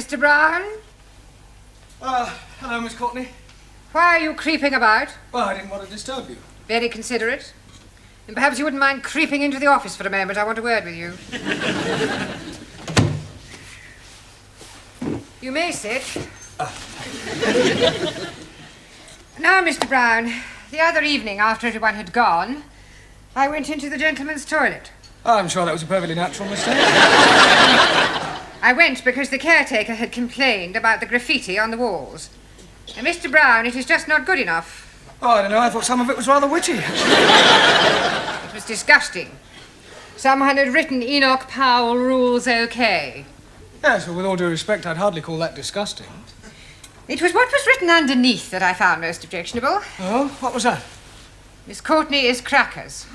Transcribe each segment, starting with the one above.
Mr. Brown? Hello, Miss Courtney. Why are you creeping about? Well, I didn't want to disturb you. Very considerate. And perhaps you wouldn't mind creeping into the office for a moment. I want a word with you. You may sit. Now, Mr. Brown, the other evening after everyone had gone, I went into the gentleman's toilet. I'm sure that was a perfectly natural mistake. I went because the caretaker had complained about the graffiti on the walls. And Mr. Brown, it is just not good enough. Oh, I don't know. I thought some of it was rather witty. It was disgusting. Someone had written Enoch Powell rules okay. Yes, well, with all due respect, I'd hardly call that disgusting. It was what was written underneath that I found most objectionable. Oh, what was that? Miss Courtney is crackers.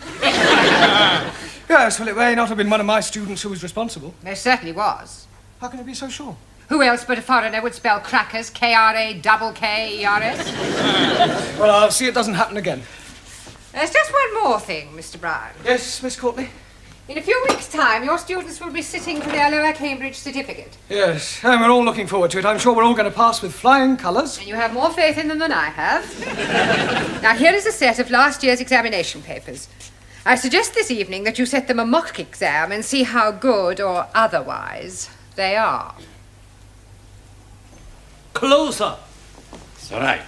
Yes, well, it may not have been one of my students who was responsible. There certainly was. How can you be so sure? Who else but a foreigner would spell crackers K-R-A-K-K-E-R-S? Well, I'll see it doesn't happen again. There's just one more thing, Mr. Brown. Yes, Miss Courtney? In a few weeks' time, your students will be sitting for their Lower Cambridge certificate. Yes, and we're all looking forward to it. I'm sure we're all going to pass with flying colours. And you have more faith in them than I have. Now, here is a set of last year's examination papers. I suggest this evening that you set them a mock exam and see how good or otherwise they are. Closer. It's all right.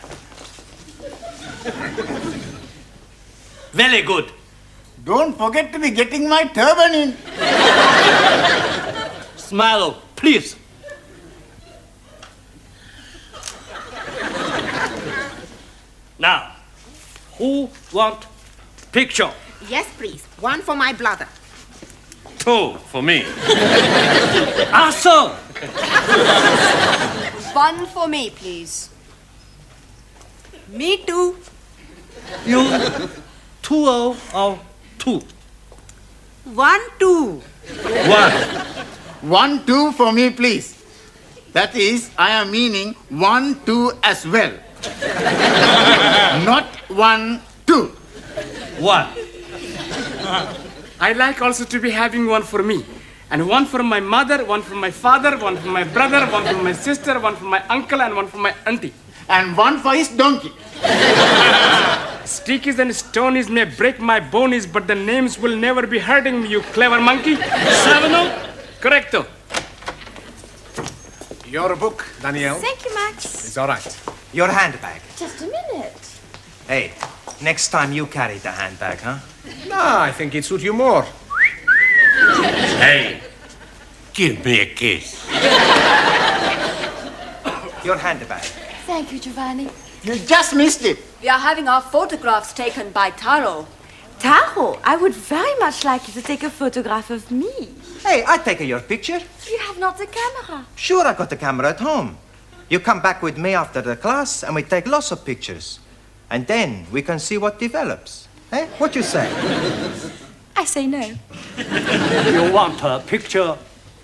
Very good. Don't forget to be getting my turban in. Smile, please. Now, who want picture? Yes, please. One for my brother. Two for me. Awesome. One for me, please. Me too. You two or two? 1, 2. One. 1, 2 for me, please. That is, I am meaning 1, 2 as well. Not 1, 2. One. I'd like also to be having one for me. And one for my mother, one for my father, one for my brother, one for my sister, one for my uncle, and one for my auntie. And one for his donkey. Stickies and stonies may break my bonies, but the names will never be hurting me, you clever monkey. Savano? Correcto. Your book, Danielle. Thank you, Max. It's all right. Your handbag. Just a minute. Hey, next time you carry the handbag, huh? No, I think it suits you more. Hey, give me a kiss. Your handbag. Thank you, Giovanni. You just missed it. We are having our photographs taken by Taro. Taro, I would very much like you to take a photograph of me. Hey, I take your picture. You have not the camera. Sure, I got the camera at home. You come back with me after the class and we take lots of pictures. And then we can see what develops. Hey, what you say? I say no. You want a picture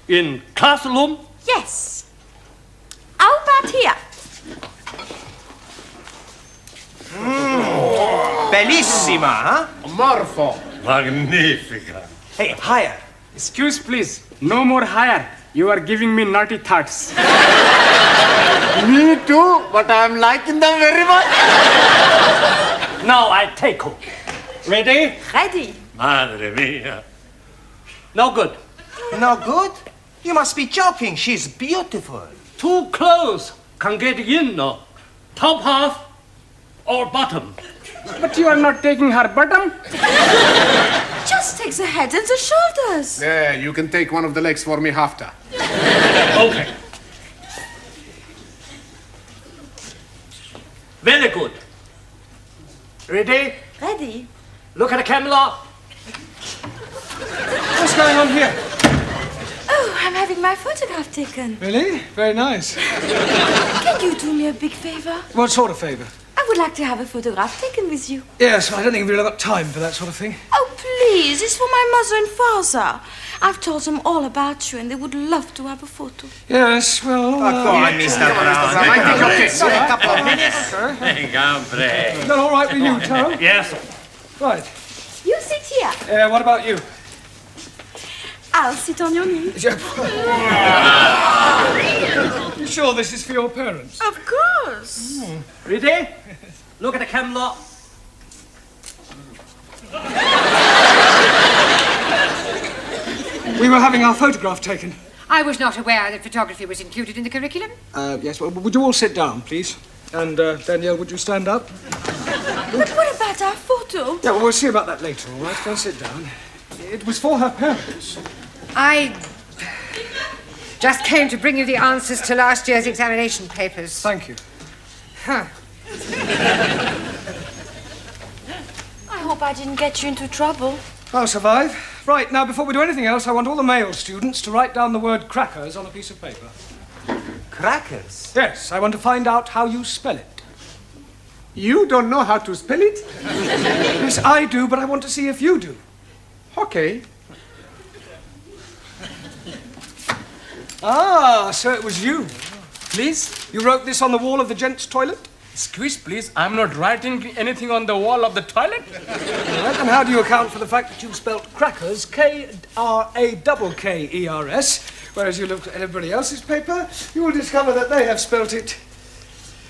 in classroom? Yes. How about here? Bellissima, huh? Morpho. Magnifica. Hey, higher. Excuse, please. No more higher. You are giving me naughty thoughts. Me too, but I am liking them very much. Now I take her. Ready? Ready. Madre mia. No good. No good? You must be joking. She's beautiful. Too close. Can't get in, no. Top half or bottom? But you are not taking her bottom? Just take the head and the shoulders. There, you can take one of the legs for me after. Okay. Very good. Ready? Ready. Look at the camera. What's going on here? Oh, I'm having my photograph taken. Really? Very nice. Can you do me a big favor? What sort of favour? I would like to have a photograph taken with you. Yes, I don't think we've really got time for that sort of thing. Oh, please. It's for my mother and father. I've told them all about you and they would love to have a photo. Yes, well... Go on, Mr. Brown. Okay. A couple of minutes. Is Is that all right with you, Taro? Yes. Right. You sit here. What about you? I'll sit on your knee. You sure this is for your parents? Of course. Ready? Look at the camera. We were having our photograph taken. I was not aware that photography was included in the curriculum. Yes, well, would you all sit down, please? And, Danielle, would you stand up? But what about our photo? Yeah, well, we'll see about that later, all right? Go and sit down. It was for her parents. I just came to bring you the answers to last year's examination papers. Thank you. Huh. I hope I didn't get you into trouble. I'll survive. Right, now, before we do anything else, I want all the male students to write down the word crackers on a piece of paper. Crackers? Yes, I want to find out how you spell it. You don't know how to spell it? Yes, I do, but I want to see if you do. Okay. Ah, so it was you. Please? You wrote this on the wall of the gents' toilet? Squish, please. I'm not writing anything on the wall of the toilet. All right, and how do you account for the fact that you spelt crackers, K-R-A-K-K-E-R-S, whereas you looked at everybody else's paper, you will discover that they have spelt it.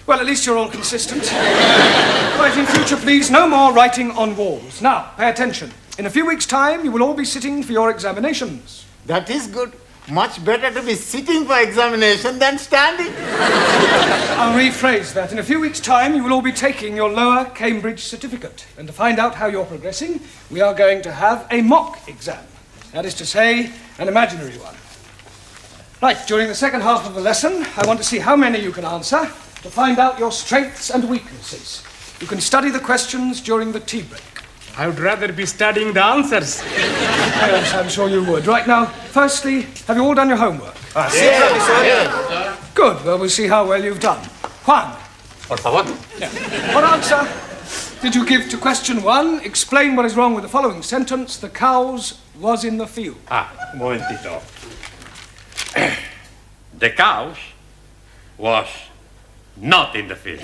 Well, at least you're all consistent. Right, in future, please, no more writing on walls. Now, pay attention. In a few weeks' time, you will all be sitting for your examinations. That is good. Much better to be sitting for examination than standing. I'll rephrase that. In a few weeks' time, you will all be taking your lower Cambridge certificate. And to find out how you're progressing, we are going to have a mock exam. That is to say, an imaginary one. Right, during the second half of the lesson, I want to see how many you can answer to find out your strengths and weaknesses. You can study the questions during the tea break. I would rather be studying the answers. Yes, I'm sure you would. Right now, firstly, have you all done your homework? Yeah. Good. Well, we'll see how well you've done. Juan. Por favor. What answer did you give to question 1? Explain what is wrong with the following sentence. The cows was in the field. Un momentito. The cows was not in the field.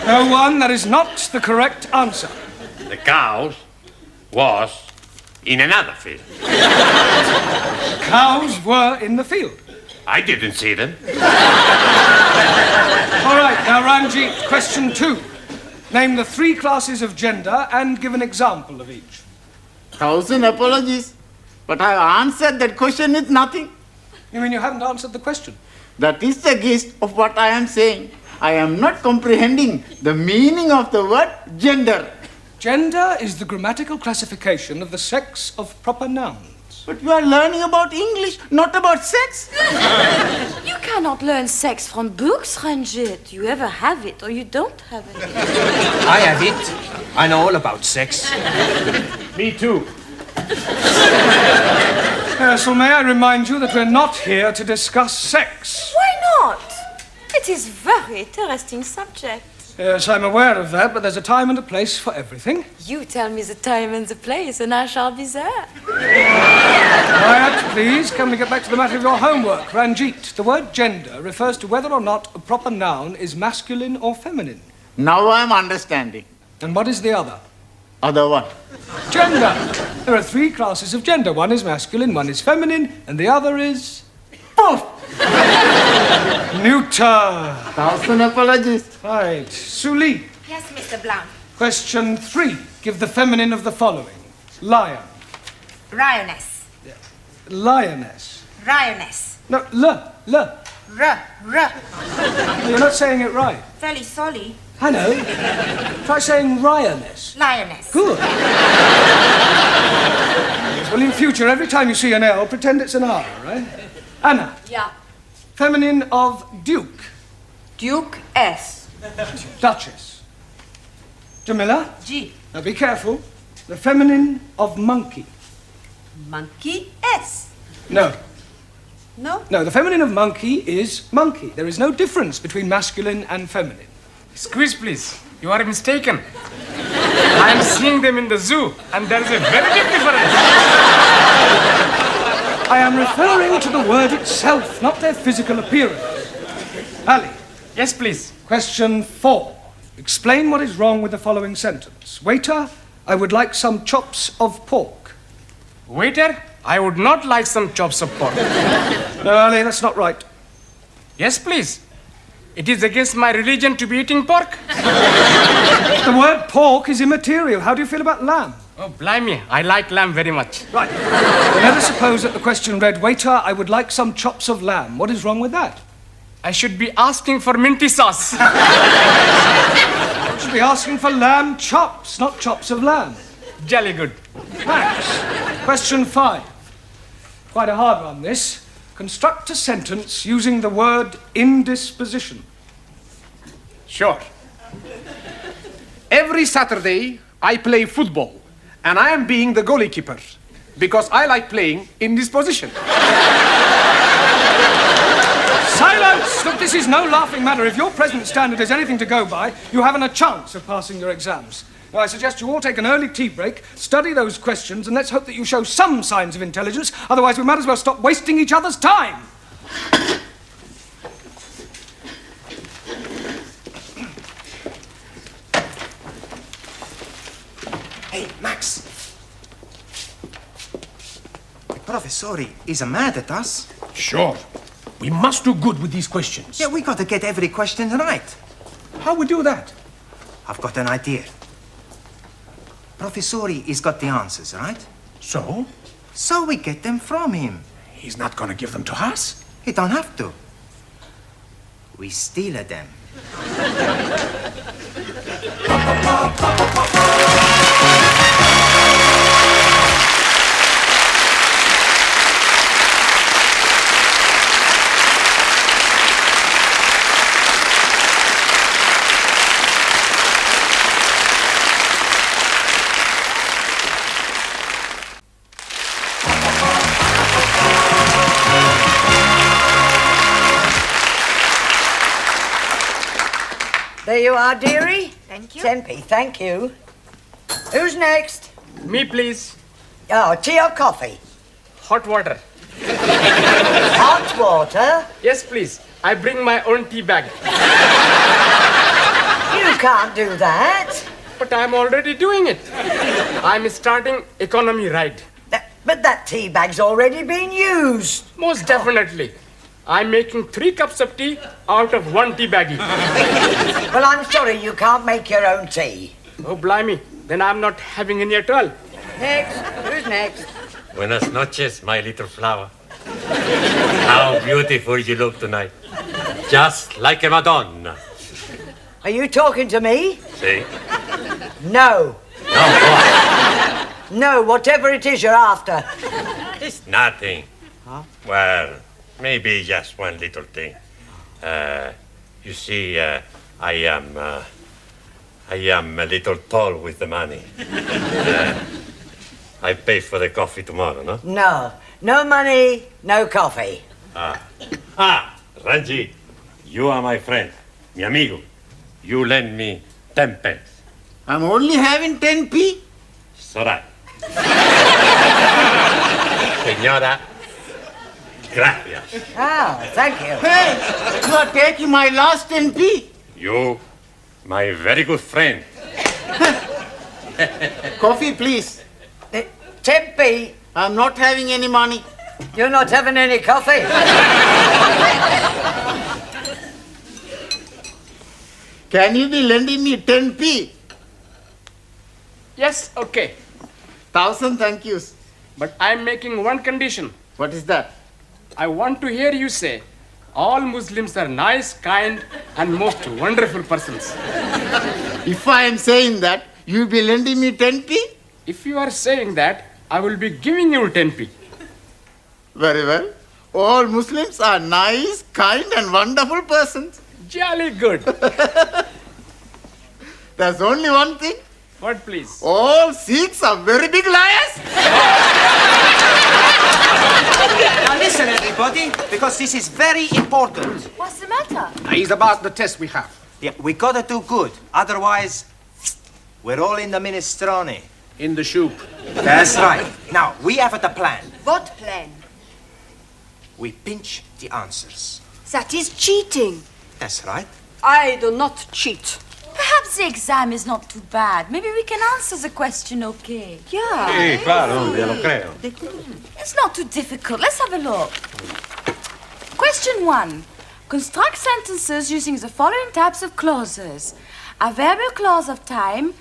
No, Juan, that is not the correct answer. The cows was in another field. Cows were in the field. I didn't see them. All right, now, Ranjit, question 2. Name the 3 classes of gender and give an example of each. 1,000 apologies. But I answered that question with nothing. You mean you haven't answered the question? That is the gist of what I am saying. I am not comprehending the meaning of the word gender. Gender is the grammatical classification of the sex of proper nouns. But we are learning about English, not about sex. You cannot learn sex from books, Ranjit. You either have it or you don't have it. I have it. I know all about sex. Me too. So may I remind you that we're not here to discuss sex. Why not? It is very interesting subject. Yes, I'm aware of that, but there's a time and a place for everything. You tell me the time and the place, and I shall be there. Quiet, please. Can we get back to the matter of your homework? Ranjit, the word gender refers to whether or not a proper noun is masculine or feminine. Now I am understanding. And what is the other? Other one. Gender. There are 3 classes of gender. One is masculine, one is feminine, and the other is... Poof! neuter. 1,000 apologies. Right. Suli, Yes, Mr. Blount. question 3. Give the feminine of the following. Lion. Lioness. Lioness. Lioness. No, l. R. You're not saying it right. Very sorry. I know. Try saying lioness. Lioness. Good. Yes, well, in future, every time you see an L, pretend it's an R, right? Anna. Yeah. Feminine of duke. Duke S. Duchess. Jamila. G. Now be careful. The feminine of monkey. Monkey S. No. No? No, the feminine of monkey is monkey. There is no difference between masculine and feminine. Squish, please. You are mistaken. I am seeing them in the zoo, and there is a very big difference. I am referring to the word itself, not their physical appearance. Ali, Yes, please. question 4. Explain what is wrong with the following sentence. Waiter, I would like some chops of pork. Waiter, I would not like some chops of pork. No, Ali, that's not right. Yes, please. It is against my religion to be eating pork. The word pork is immaterial. How do you feel about lamb? Oh, blimey, I like lamb very much. Right. Well, let us suppose that the question read, waiter, I would like some chops of lamb. What is wrong with that? I should be asking for minty sauce. You should be asking for lamb chops, not chops of lamb. Jolly good. Max, question 5. Quite a hard one, this. Construct a sentence using the word indisposition. Sure. Every Saturday, I play football, and I am being the goalkeeper because I like playing in this position. Silence! Look, this is no laughing matter. If your present standard is anything to go by, you haven't a chance of passing your exams. Now, I suggest you all take an early tea break, study those questions, and let's hope that you show some signs of intelligence. Otherwise, we might as well stop wasting each other's time. Hey, Max. The professori is mad at us. Sure. We must do good with these questions. Yeah, we got to get every question right. How we do that? I've got an idea. Professori has got the answers, right? So? So we get them from him. He's not gonna give them to us? He don't have to. We steal them. There you are, dearie. Thank you. Tempe, thank you. Who's next? Me, please. Oh, tea or coffee? Hot water. Hot water? Yes, please. I bring my own tea bag. You can't do that. But I'm already doing it. I'm starting economy ride. But that tea bag's already been used. Most definitely. I'm making 3 cups of tea out of 1 tea baggie. Well, I'm sorry you can't make your own tea. Oh, blimey. Then I'm not having any at all. Next. Who's next? Buenas noches, my little flower. How beautiful you look tonight. Just like a Madonna. Are you talking to me? See? No. No, what? No, whatever it is you're after. It's nothing. Huh? Well, maybe just one little thing. You see, I am a little tall with the money. I pay for the coffee tomorrow, no? No. No money, no coffee. Ranji, you are my friend, mi amigo. You lend me 10 pence. I'm only having 10p. It's all right. Señora, gracias. Oh, thank you. Hey, you are taking my last 10p. You, my very good friend. Coffee, please. 10p. I'm not having any money. You're not having any coffee? Can you be lending me 10p? Yes, okay. 1,000 thank yous. But I'm making one condition. What is that? I want to hear you say, all Muslims are nice, kind, and most wonderful persons. If I am saying that, you'll be lending me 10p? If you are saying that, I will be giving you 10p. Very well. All Muslims are nice, kind, and wonderful persons. Jolly good. There's only one thing. What, please? All Sikhs are very big liars. Now listen, everybody, because this is very important. What's the matter? It's about the test we have. Yeah, we gotta do good. Otherwise, we're all in the minestrone. In the soup. That's right. Now, we have the plan. What plan? We pinch the answers. That is cheating. That's right. I do not cheat. Perhaps Perhaps the exam is not too bad. Maybe we can answer the question okay. Yeah. Sì, claro, glielo creo. It's not too difficult. Let's have a look. Question 1. Construct sentences using the following types of clauses. Adverbial clause of time,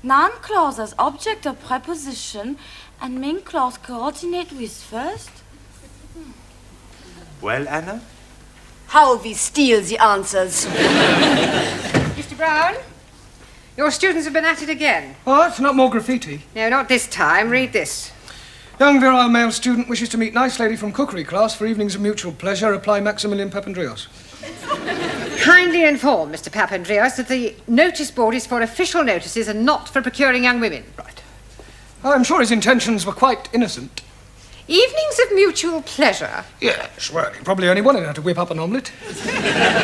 noun clause as object or preposition, and main clause coordinate with first. Well, Anna? How we steal the answers. Mr. Brown, your students have been at it again. What? Not more graffiti? No, not this time. Read this. Young virile male student wishes to meet nice lady from cookery class for evenings of mutual pleasure. Reply Maximilian Papandreou. Kindly inform Mr. Papandreou that the notice board is for official notices and not for procuring young women. Right. I'm sure his intentions were quite innocent. Evenings of mutual pleasure? Yes, well, he probably only wanted her to whip up an omelette.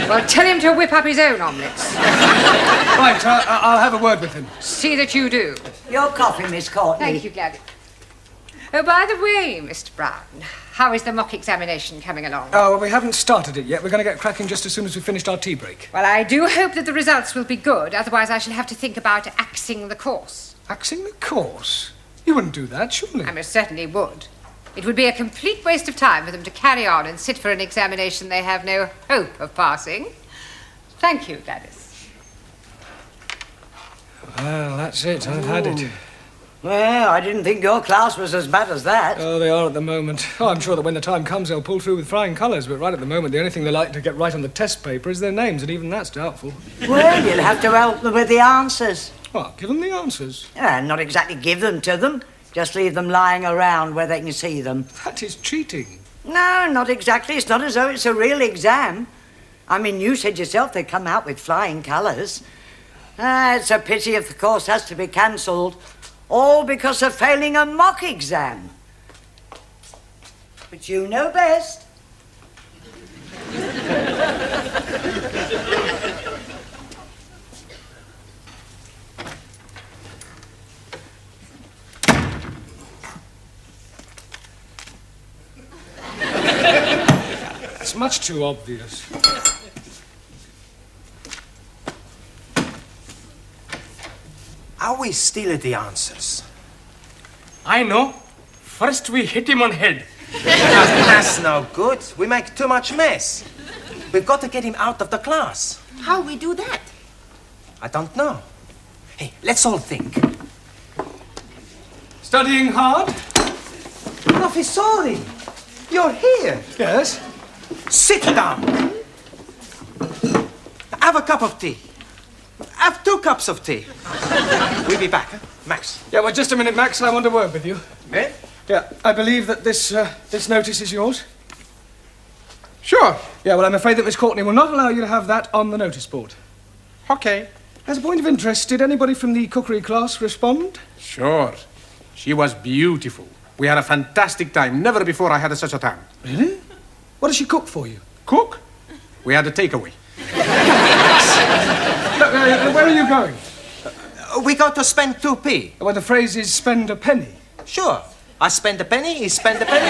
Well, tell him to whip up his own omelettes. Right, I'll have a word with him. See that you do. Your coffee, Miss Courtney. Thank you, Gladys. Oh, by the way, Mr. Brown, how is the mock examination coming along? Oh, well, we haven't started it yet. We're going to get cracking just as soon as we've finished our tea break. Well, I do hope that the results will be good. Otherwise, I shall have to think about axing the course. Axing the course? You wouldn't do that, surely? I most certainly would. It would be a complete waste of time for them to carry on and sit for an examination they have no hope of passing. Thank you, Gladys. Well, that's it. I've had it. Well, I didn't think your class was as bad as that. Oh, they are at the moment. Oh, I'm sure that when the time comes, they'll pull through with flying colours. But right at the moment, the only thing they like to get right on the test paper is their names, and even that's doubtful. Well, you'll have to help them with the answers. Well, give them the answers. Not exactly give them to them. Just leave them lying around where they can see them. That is cheating. No, not exactly. It's not as though it's a real exam. I mean, you said yourself they come out with flying colours. It's a pity if the course has to be cancelled, all because of failing a mock exam. But you know best. It's much too obvious. Are we still at the answers? I know. First we hit him on head. That's no good. We make too much mess. We've got to get him out of the class. How we do that? I don't know. Hey, let's all think. Studying hard? Professori, you're here. Yes? Sit down. Have a cup of tea. Have 2 cups of tea. We'll be back, huh? Max. Yeah, well, just a minute, Max. I want a word with you. Eh? Yeah, I believe that this notice is yours. Sure. Yeah, well, I'm afraid that Miss Courtney will not allow you to have that on the notice board. Okay. As a point of interest, did anybody from the cookery class respond? Sure. She was beautiful. We had a fantastic time. Never before I had such a time. Really? What does she cook for you? Cook? We had a takeaway. Look, where are you going? We got to spend 2p. Well, the phrase is spend a penny. Sure. I spend a penny, he spend a penny.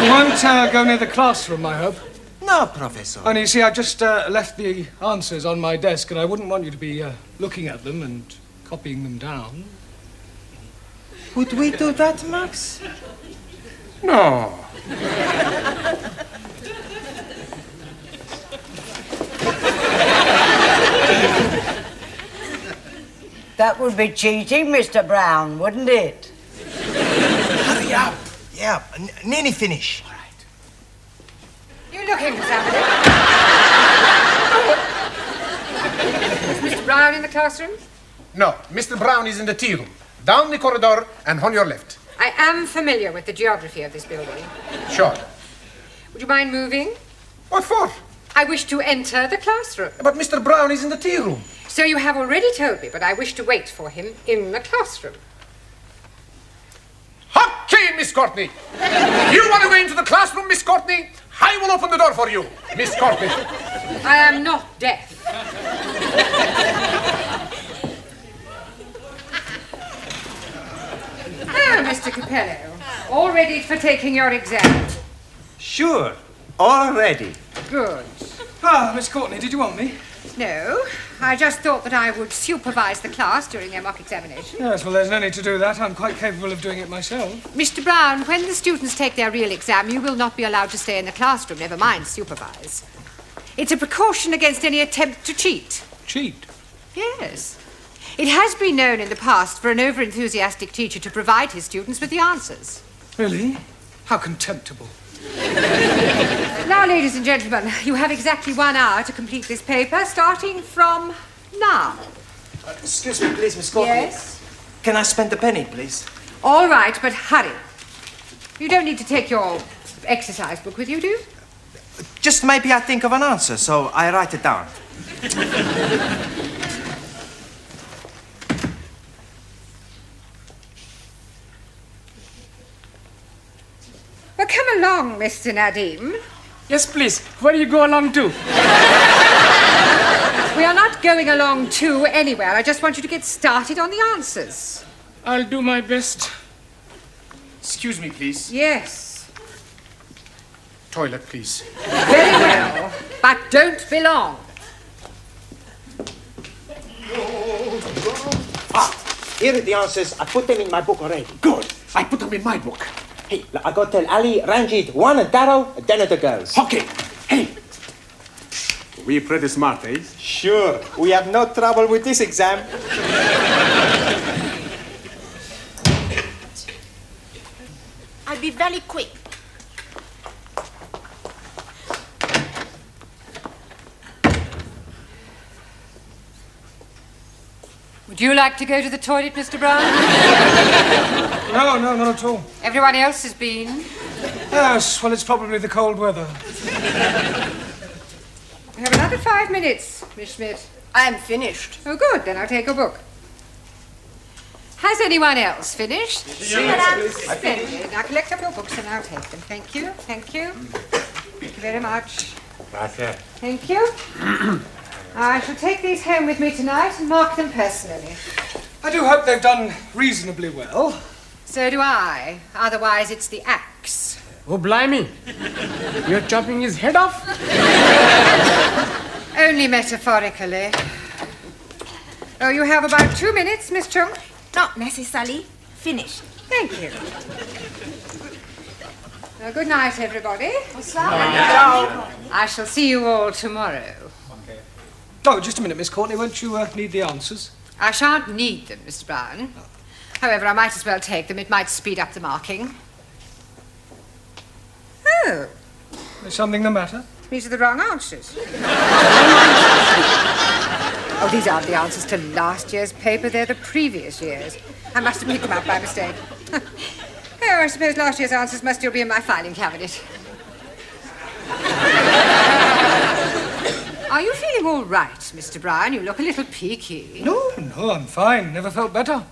You won't go near the classroom, I hope. No, Professor. Only, you see, I've just left the answers on my desk, and I wouldn't want you to be looking at them and copying them down. Would we do that, Max? No. That would be cheating, Mr. Brown, wouldn't it? Hurry up. Yeah, nearly finish. All right. You looking for something? Is Mr. Brown in the classroom? No, Mr. Brown is in the tea room. Down the corridor and on your left. I am familiar with the geography of this building. Sure. Would you mind moving? What for? I wish to enter the classroom. But Mr. Brown is in the tea room. So you have already told me, but I wish to wait for him in the classroom. Okay, Miss Courtney. You want to go into the classroom, Miss Courtney? I will open the door for you, Miss Courtney. I am not deaf. Ah, Mr. Capello, all ready for taking your exam? Sure. Already. Good. Ah, Miss Courtney, did you want me? No, I just thought that I would supervise the class during their mock examination. Yes, well, there's no need to do that. I'm quite capable of doing it myself. Mr. Brown, when the students take their real exam, you will not be allowed to stay in the classroom, never mind supervise. It's a precaution against any attempt to cheat. Cheat? Yes. It has been known in the past for an over-enthusiastic teacher to provide his students with the answers. Really? How contemptible. Now, ladies and gentlemen, you have exactly 1 hour to complete this paper, starting from now. Excuse me, please, Miss Courtney. Yes? Can I spend a penny, please? All right, but hurry. You don't need to take your exercise book with you, do you? Just maybe I think of an answer, so I write it down. Well, come along, Mr. Nadim. Yes, please. Where do you go along to? We are not going along to anywhere. I just want you to get started on the answers. I'll do my best. Excuse me, please. Yes. Toilet, please. Very well. But don't be long. Here are the answers. I put them in my book already. Good. I put them in my book. Hey, I got to tell Ali, Ranjit, Juan and Darrow, then at the girls. Okay. Hey. We pretty smart, eh? Sure. We have no trouble with this exam. I'll be very quick. Would you like to go to the toilet, Mr. Brown? No, not at all. Everyone else has been. Yes, well, it's probably the cold weather. We have another 5 minutes, Miss Schmidt. I am finished. Oh, good. Then I'll take a book. Has anyone else finished? Splendid. Now collect up your books and I'll take them. Thank you. Thank you. Thank you very much. Gracias. Thank you. I shall take these home with me tonight and mark them personally. I do hope they've done reasonably well. So do I. Otherwise, it's the axe. Oh, blimey. You're chopping his head off? Only metaphorically. Oh, you have about 2 minutes, Miss Chung. Not necessarily. Finished. Thank you. Well, good night, everybody. I shall see you all tomorrow. Oh, just a minute, Miss Courtney. Won't you need the answers? I shan't need them, Mr. Brown. However, I might as well take them. It might speed up the marking. Oh, Is something the matter? these are the wrong answers. Oh, these aren't the answers to last year's paper. They're the previous year's. I must have picked them up by mistake. Oh, I suppose last year's answers must still be in my filing cabinet. Are you feeling all right, Mr. Brown? You look a little peaky. No, I'm fine. Never felt better.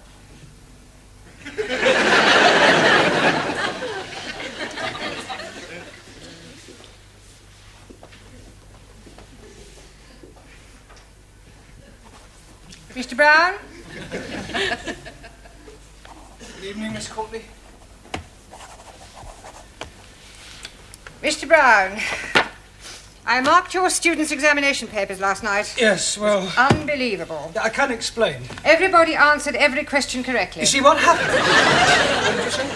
Mr. Brown? Good evening, Miss Courtney. Mr. Brown, I marked your students' examination papers last night. Yes, well... Unbelievable. I can explain. Everybody answered every question correctly. You see what happened? What did you say?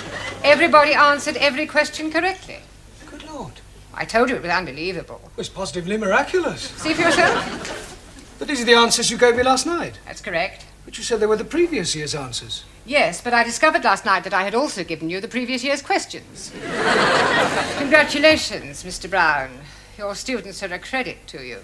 Everybody answered every question correctly. Good Lord. I told you it was unbelievable. It was positively miraculous. See for yourself? But these are the answers you gave me last night. That's correct. But you said they were the previous year's answers. Yes, but I discovered last night that I had also given you the previous year's questions. Congratulations, Mr. Brown. Your students are a credit to you.